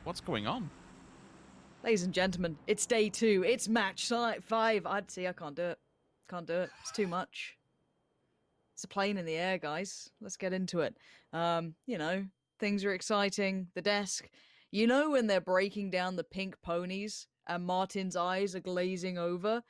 What's going on? Ladies and gentlemen, it's day 2. It's match 5. I can't do it. Can't do it. It's too much. It's a plane in the air, guys. Let's get into it. You know, things are exciting. The desk. You know when they're breaking down the pink ponies and Martin's eyes are glazing over?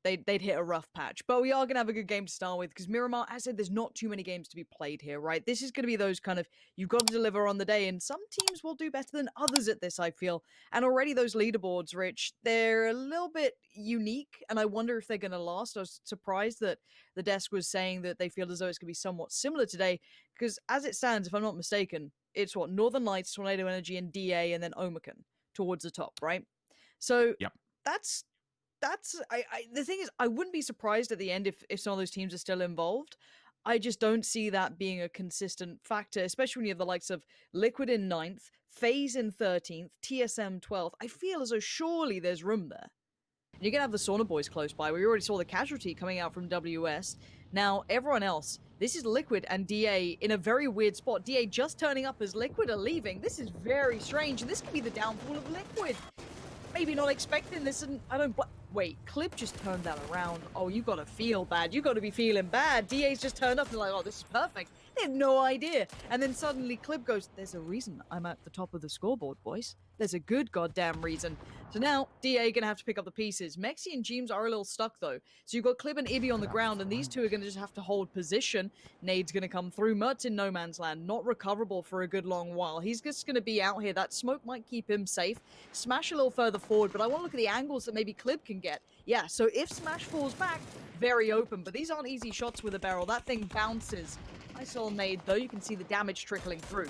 They'd hit a rough patch. But we are going to have a good game to start with because Miramar, as I said, there's not too many games to be played here, right? This is going to be those kind of, you've got to deliver on the day, and some teams will do better than others at this, I feel. And already those leaderboards, Rich, they're a little bit unique, and I wonder if they're going to last. I was surprised that the desk was saying that they feel as though it's going to be somewhat similar today, because as it stands, if I'm not mistaken, it's what, Northern Lights, Tornado Energy, and DA, and then Omicron towards the top, right? So Yep. that's the thing is, I wouldn't be surprised at the end if some of those teams are still involved. I just don't see that being a consistent factor, especially when you have the likes of Liquid in 9th, FaZe in 13th, TSM 12th. I feel as though surely there's room there. And you're going to have the Sauna Boys close by. We already saw the casualty coming out from WS. Now, everyone else, this is Liquid and DA in a very weird spot. DA just turning up as Liquid are leaving. This is very strange, and this could be the downfall of Liquid. Maybe not expecting this, and I don't... Wait, Clip just turned that around. Oh, you gotta feel bad. You gotta be feeling bad. DA's just turned up and like, oh, this is perfect. They had no idea. And then suddenly Clip goes, there's a reason I'm at the top of the scoreboard, boys. There's a good goddamn reason. So now, DA gonna have to pick up the pieces. Mexi and James are a little stuck, though. So you've got Clip and Ibby on the ground, and these two are gonna just have to hold position. Nade's gonna come through. Mert's in no man's land. Not recoverable for a good long while. He's just gonna be out here. That smoke might keep him safe. Smash a little further forward, but I want to look at the angles that maybe Clip can get. Yeah, so if Smash falls back, very open, but these aren't easy shots with a barrel. That thing bounces. Nice little nade, though. You can see the damage trickling through.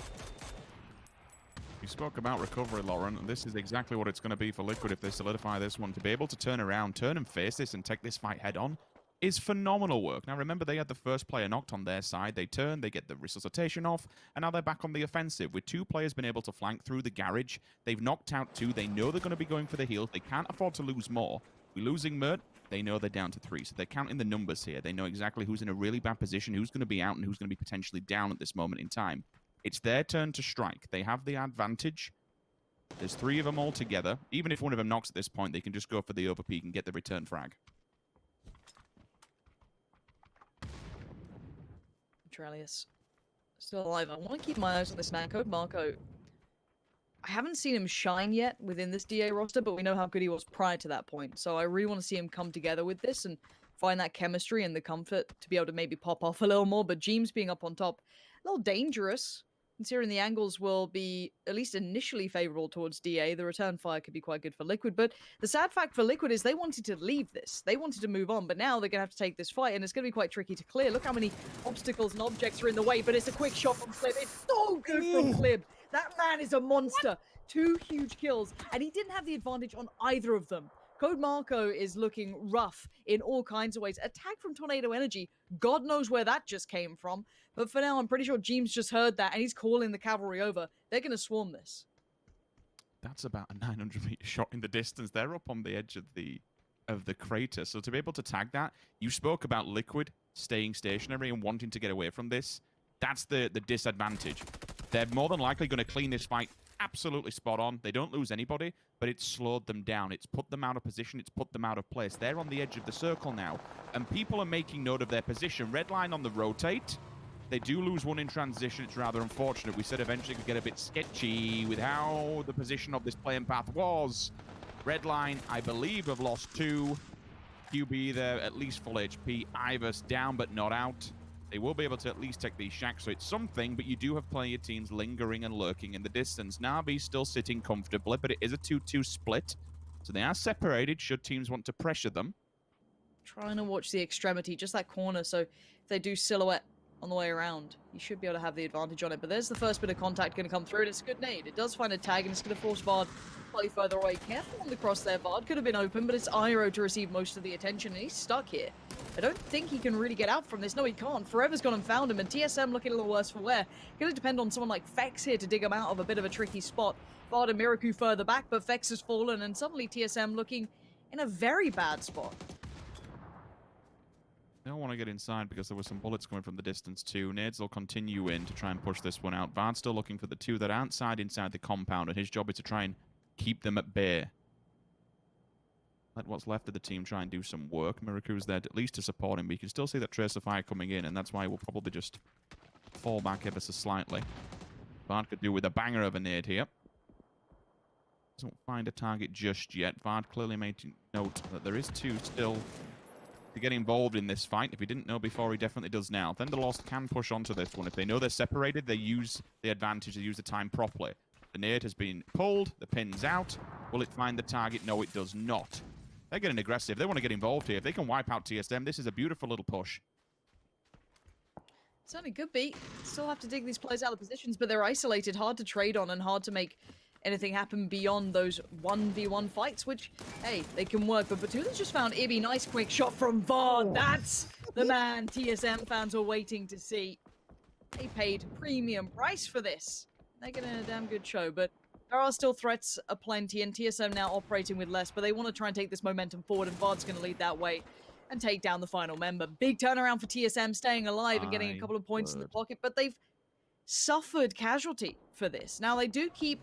You spoke about recovery, Lauren, and this is exactly what it's going to be for Liquid if they solidify this one. To be able to turn around, turn and face this, and take this fight head-on is phenomenal work. Now, remember, they had the first player knocked on their side. They turn, they get the resuscitation off, and now they're back on the offensive. With 2 players being able to flank through the garage, they've knocked out 2. They know they're going to be going for the heals. They can't afford to lose more. We're losing Mert. They know they're down to 3, so they're counting the numbers here. They know exactly who's in a really bad position, who's going to be out, and who's going to be potentially down at this moment in time. It's their turn to strike. They have the advantage. There's 3 of them all together. Even if one of them knocks at this point, they can just go for the overpeak and get the return frag. Trellius still alive. I want to keep my eyes on this man, Code Marco. I haven't seen him shine yet within this DA roster, but we know how good he was prior to that point. So I really want to see him come together with this and find that chemistry and the comfort to be able to maybe pop off a little more. But James being up on top, a little dangerous, considering the angles will be at least initially favorable towards DA. The return fire could be quite good for Liquid, but the sad fact for Liquid is they wanted to leave this. They wanted to move on, but now they're going to have to take this fight, and it's going to be quite tricky to clear. Look how many obstacles and objects are in the way, but it's a quick shot from Clib. It's so good from Clib. That man is a monster. What? 2 huge kills, and he didn't have the advantage on either of them. Code Marco is looking rough in all kinds of ways. A tag from Tornado Energy, God knows where that just came from. But for now, I'm pretty sure James just heard that, and he's calling the cavalry over. They're going to swarm this. That's about a 900-meter shot in the distance. They're up on the edge of the crater. So to be able to tag that, you spoke about Liquid staying stationary and wanting to get away from this. That's the disadvantage. They're more than likely going to clean this fight absolutely spot on. They don't lose anybody, but it's slowed them down. It's put them out of position. It's put them out of place. They're on the edge of the circle now, and people are making note of their position. Red line on the rotate. They do lose 1 in transition. It's rather unfortunate. We said eventually it could get a bit sketchy with how the position of this playing path was. Red line, I believe, have lost 2. QB there, at least full HP. Ivers down, but not out. They will be able to at least take these shacks, so it's something, but you do have plenty of teams lingering and lurking in the distance. Na'Vi's still sitting comfortably, but it is a 2-2 split, so they are separated should teams want to pressure them. Trying to watch the extremity, just that corner, so if they do silhouette on the way around, you should be able to have the advantage on it. But there's the first bit of contact going to come through, and it's a good nade. It does find a tag, and it's going to force Vard slightly further away. Careful on the cross there. Vard could have been open, but it's Iroh to receive most of the attention, and he's stuck here. I don't think he can really get out from this. No, he can't. Forever's gone and found him, and TSM looking a little worse for wear. Going to depend on someone like Fex here to dig him out of a bit of a tricky spot. Vard and Miraku further back, but Fex has fallen, and suddenly TSM looking in a very bad spot. They all want to get inside because there were some bullets coming from the distance too. Nades will continue in to try and push this one out. Vard's still looking for the two that are inside the compound, and his job is to try and keep them at bay. Let what's left of the team try and do some work. Miraku's there at least to support him, but you can still see that tracer fire coming in, and that's why we'll probably just fall back ever so slightly. Vard could do with a banger of a nade here. Doesn't find a target just yet. Vard clearly made note that there is two still to get involved in this fight. If he didn't know before, he definitely does now. Then the Lost can push onto this one. If they know they're separated, they use the advantage, they use the time properly. The nade has been pulled, the pin's out. Will it find the target? No, it does not. They're getting aggressive. They want to get involved here. If they can wipe out TSM, this is a beautiful little push. Certainly could be. Still have to dig these players out of positions, but they're isolated, hard to trade on, and hard to make anything happen beyond those 1v1 fights, which, hey, they can work. But Batulin's just found Ibby. Nice quick shot from Vard. That's the man TSM fans were waiting to see. They paid premium price for this. They're getting a damn good show, but there are still threats aplenty, and TSM now operating with less, but they want to try and take this momentum forward, and Vard's going to lead that way and take down the final member. Big turnaround for TSM, staying alive and getting a couple of points in the pocket, but they've suffered casualty for this. Now, they do keep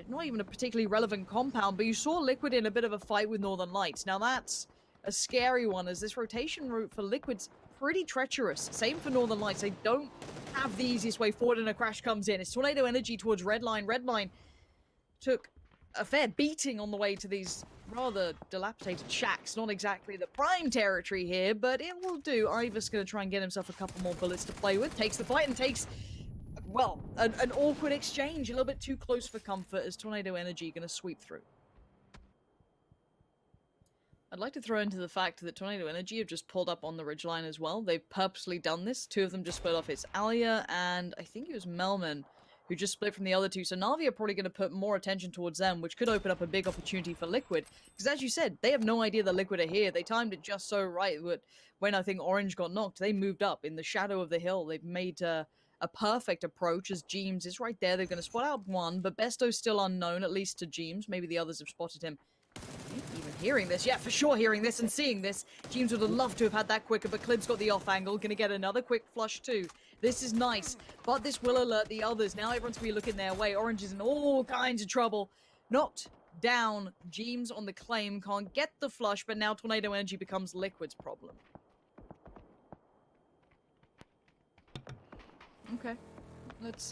not even a particularly relevant compound, but you saw Liquid in a bit of a fight with Northern Lights. Now, that's a scary one, as this rotation route for Liquid's pretty treacherous. Same for Northern Lights. They don't have the easiest way forward, and a crash comes in. It's Tornado Energy towards Redline. Redline took a fair beating on the way to these rather dilapidated shacks. Not exactly the prime territory here, but it will do. Ivar's going to try and get himself a couple more bullets to play with. Takes the fight and takes, well, an awkward exchange. A little bit too close for comfort as Tornado Energy going to sweep through. I'd like to throw into the fact that Tornado Energy have just pulled up on the ridgeline as well. They've purposely done this. Two of them just split off. It's Alia and I think it was Melman, who just split from the other two. So Na'Vi are probably going to put more attention towards them, which could open up a big opportunity for Liquid. Because as you said, they have no idea that Liquid are here. They timed it just so right that when I think Orange got knocked, they moved up in the shadow of the hill. They've made a perfect approach as Jeems is right there. They're going to spot out one, but Besto's still unknown, at least to Jeems. Maybe the others have spotted him. Even hearing this, yeah, for sure hearing this and seeing this. Jeems would have loved to have had that quicker, but Clib's got the off angle. Going to get another quick flush too. This is nice, but this will alert the others. Now everyone's going to be looking their way. Orange is in all kinds of trouble. Knocked down. Jeems on the claim. Can't get the flush, but now Tornado Energy becomes Liquid's problem. Okay. Let's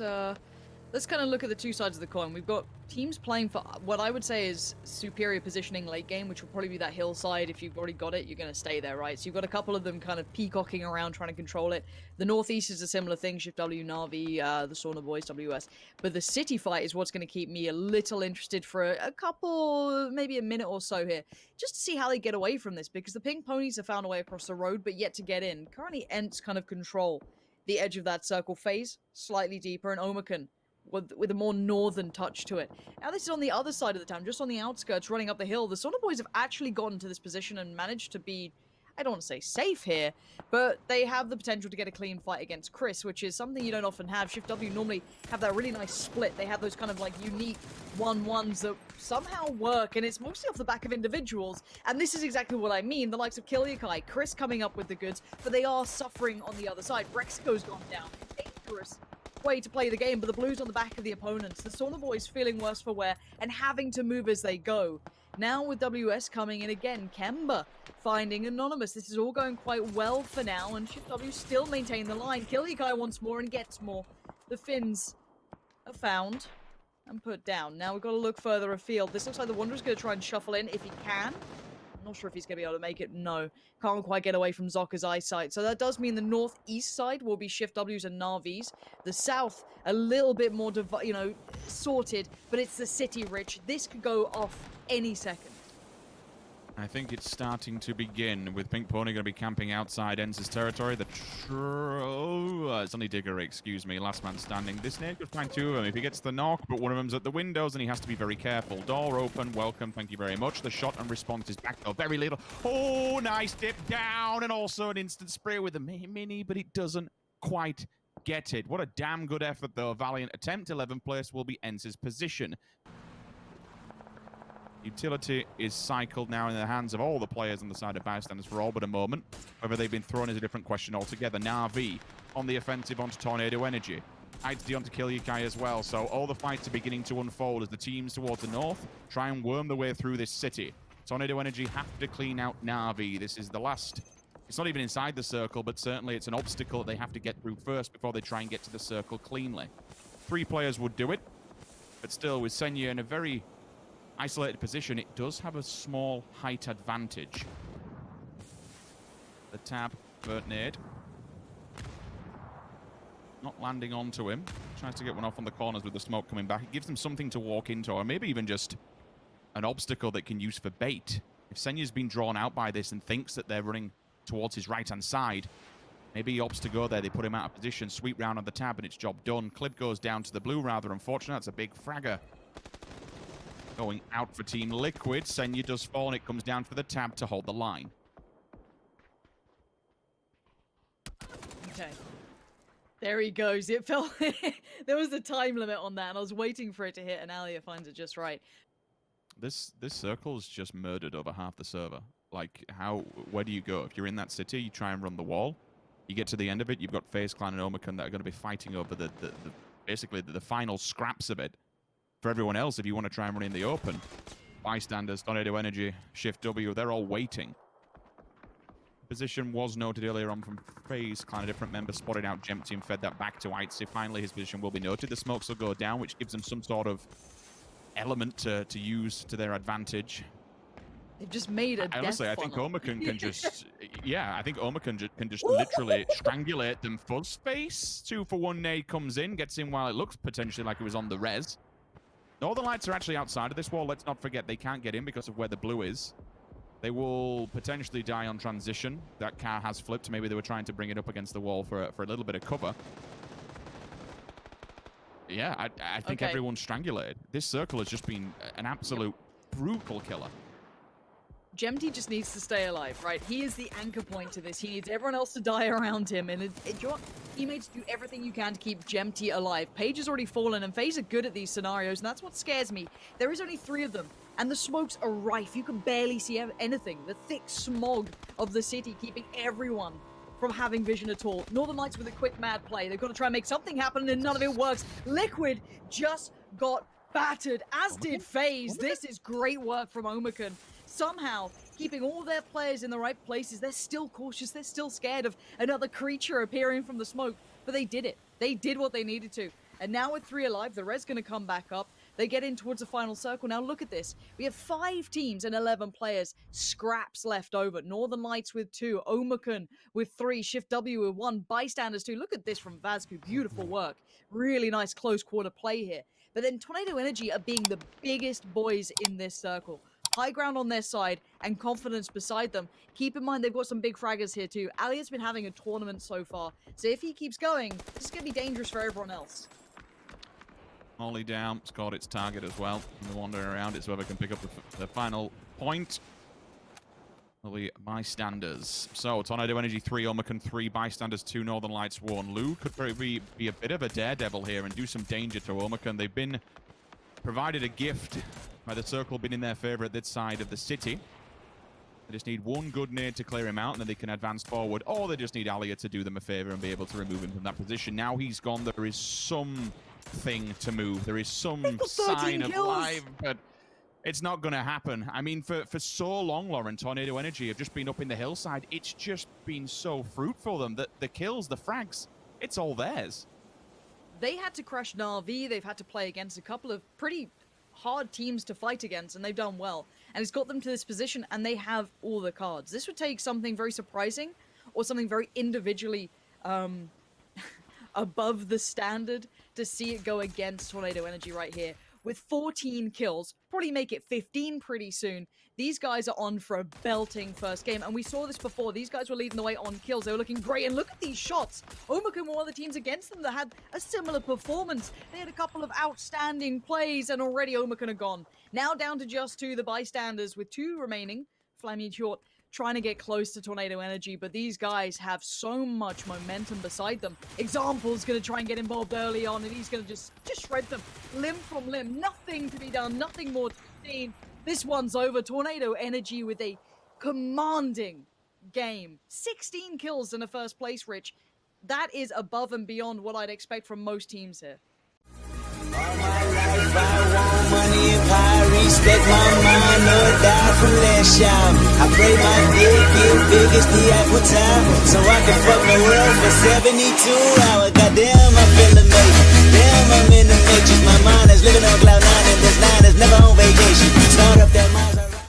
kind of look at the two sides of the coin. We've got teams playing for what I would say is superior positioning late game, which will probably be that hillside. If you've already got it, you're going to stay there, right? So you've got a couple of them kind of peacocking around trying to control it. The Northeast is a similar thing, Shift W, Na'Vi, the Sauna Boys, WS. But the city fight is what's going to keep me a little interested for a couple, maybe a minute or so here, just to see how they get away from this, because the Pink Ponies have found a way across the road, but yet to get in. Currently, Ents kind of control the edge of that circle. Phase slightly deeper, and Omakan with a more northern touch to it. Now this is on the other side of the town, just on the outskirts, running up the hill. The Sauna Boys have actually gotten to this position and managed to be, I don't want to say safe here, but they have the potential to get a clean fight against Chris, which is something you don't often have. Shift W normally have that really nice split. They have those kind of like unique 1-1s that somehow work, and it's mostly off the back of individuals. And this is exactly what I mean. The likes of Kilyakai, Chris coming up with the goods, but they are suffering on the other side. Rexico's gone down. Dangerous way to play the game, but the Blues on the back of the opponents. The Sauna Boys feeling worse for wear and having to move as they go. Now with WS coming in again, Kemba finding Anonymous. This is all going quite well for now, and Shift W still maintain the line. Kilyakai wants more and gets more. The Finns are found and put down. Now we've got to look further afield. This looks like the Wanderer's going to try and shuffle in if he can. I'm not sure if he's going to be able to make it. No. Can't quite get away from Zocca's eyesight. So that does mean the northeast side will be Shift W's and Na'Vi's. The south, a little bit more, sorted, but it's the city, Rich. This could go off any second. I think it's starting to begin, with Pink Pony going to be camping outside Enz's territory. It's only Digger, excuse me, last man standing. This nade could find two of them if he gets the knock, but one of them's at the windows and he has to be very careful. Door open, welcome, thank you very much. The shot and response is back though, very little. Oh, nice dip down, and also an instant spray with a mini, but it doesn't quite get it. What a damn good effort though, valiant attempt. 11th place will be Enz's position. Utility is cycled now in the hands of all the players on the side of bystanders for all but a moment. Whether they've been thrown is a different question altogether. Na'Vi on the offensive onto Tornado Energy. ITD onto Killikai as well. So all the fights are beginning to unfold as the teams towards the north try and worm their way through this city. Tornado Energy have to clean out Na'Vi. This is the last... It's not even inside the circle, but certainly it's an obstacle that they have to get through first before they try and get to the circle cleanly. 3 players would do it, but still with Senya in a very isolated position, it does have a small height advantage. The tab, Bert Nade. Not landing onto him. Tries to get one off on the corners with the smoke coming back. It gives them something to walk into, or maybe even just an obstacle they can use for bait. If Senya's been drawn out by this and thinks that they're running towards his right-hand side, maybe he opts to go there. They put him out of position, sweep round on the tab, and it's job done. Clip goes down to the blue, rather unfortunate. That's a big fragger. Going out for Team Liquid. Senya does fall, and it comes down for the tab to hold the line. Okay. There he goes. It felt... there was a time limit on that, and I was waiting for it to hit, and Alia finds it just right. This circle's just murdered over half the server. Like, where do you go? If you're in that city, you try and run the wall. You get to the end of it, you've got FaZe Clan and Omicron that are going to be fighting over basically the final scraps of it. For everyone else, if you want to try and run in the open, bystanders, Tornado Energy, Shift W, they're all waiting. Position was noted earlier on from FaZe Clan. A different member spotted out Jempty and fed that back to Itzy. Finally, his position will be noted. The smokes will go down, which gives them some sort of element to use to their advantage. They've just made a honestly, death I think funnel. Omicron can just... yeah, I think Omicron can just literally strangulate them. Fuzz space. 2-for-1 nade comes in, gets in while it looks potentially like it was on the res. Northern Lights are actually outside of this wall. Let's not forget they can't get in because of where the blue is. They will potentially die on transition. That car has flipped. Maybe they were trying to bring it up against the wall for a little bit of cover. Yeah, I think everyone's strangulated. This circle has just been an absolute brutal killer. Jempty just needs to stay alive, right? He is the anchor point to this. He needs everyone else to die around him, and your teammates do everything you can to keep Jempty alive. Paige has already fallen, and FaZe are good at these scenarios, and that's what scares me. There is only 3 of them, and the smokes are rife. You can barely see anything. The thick smog of the city keeping everyone from having vision at all. Northern Lights with a quick mad play. They've got to try and make something happen, and none of it works. Liquid just got battered, as did FaZe. This is great work from Omicron. Somehow, keeping all their players in the right places. They're still cautious. They're still scared of another creature appearing from the smoke. But they did it. They did what they needed to. And now with 3 alive, the res going to come back up. They get in towards the final circle. Now look at this. We have 5 teams and 11 players. Scraps left over. Northern Lights with 2. Omicron with 3. Shift W with 1. Bystanders 2. Look at this from Vazku. Beautiful work. Really nice close quarter play here. But then Tornado Energy are being the biggest boys in this circle. High ground on their side and confidence beside them. Keep in mind they've got some big fraggers here too. Ali's been having a tournament so far. So if he keeps going, this is going to be dangerous for everyone else. Molly down, scored its target as well. And they're wandering around. It's whoever can pick up the final point. Will be bystanders. So Tornado Energy 3, Omicron 3, bystanders 2, Northern Lights 1. Lou could probably be a bit of a daredevil here and do some danger to Omicron. They've been provided a gift by the circle being in their favor at this side of the city. They just need one good nade to clear him out, and then they can advance forward, or they just need Alia to do them a favor and be able to remove him from that position. Now he's gone, there is something to move. There is some sign of life, but it's not going to happen. I mean, for so long, Lauren, Tornado Energy have just been up in the hillside. It's just been so fruitful them that the kills, the frags, it's all theirs. They had to crush Na'Vi. They've had to play against a couple of pretty hard teams to fight against, and they've done well. And it's got them to this position, and they have all the cards. This would take something very surprising or something very individually above the standard to see it go against Tornado Energy right here. With 14 kills, probably make it 15 pretty soon. These guys are on for a belting first game, and we saw this before. These guys were leading the way on kills. They were looking great, and look at these shots. Omicron were one of the teams against them that had a similar performance. They had a couple of outstanding plays, and already Omicron are gone. Now down to just 2, the bystanders, with 2 remaining. Flammy Short trying to get close to Tornado Energy, but these guys have so much momentum beside them. Example's going to try and get involved early on, and he's going to just shred them limb from limb. Nothing to be done, nothing more to be seen. This one's over. Tornado Energy with a commanding game. 16 kills in the first place, Rich. That is above and beyond what I'd expect from most teams here. All my life I want money and power, respect my mind, or die from last shine. I pray my dick get big as the Apple time, so I can fuck the world for 72 hours. Goddamn.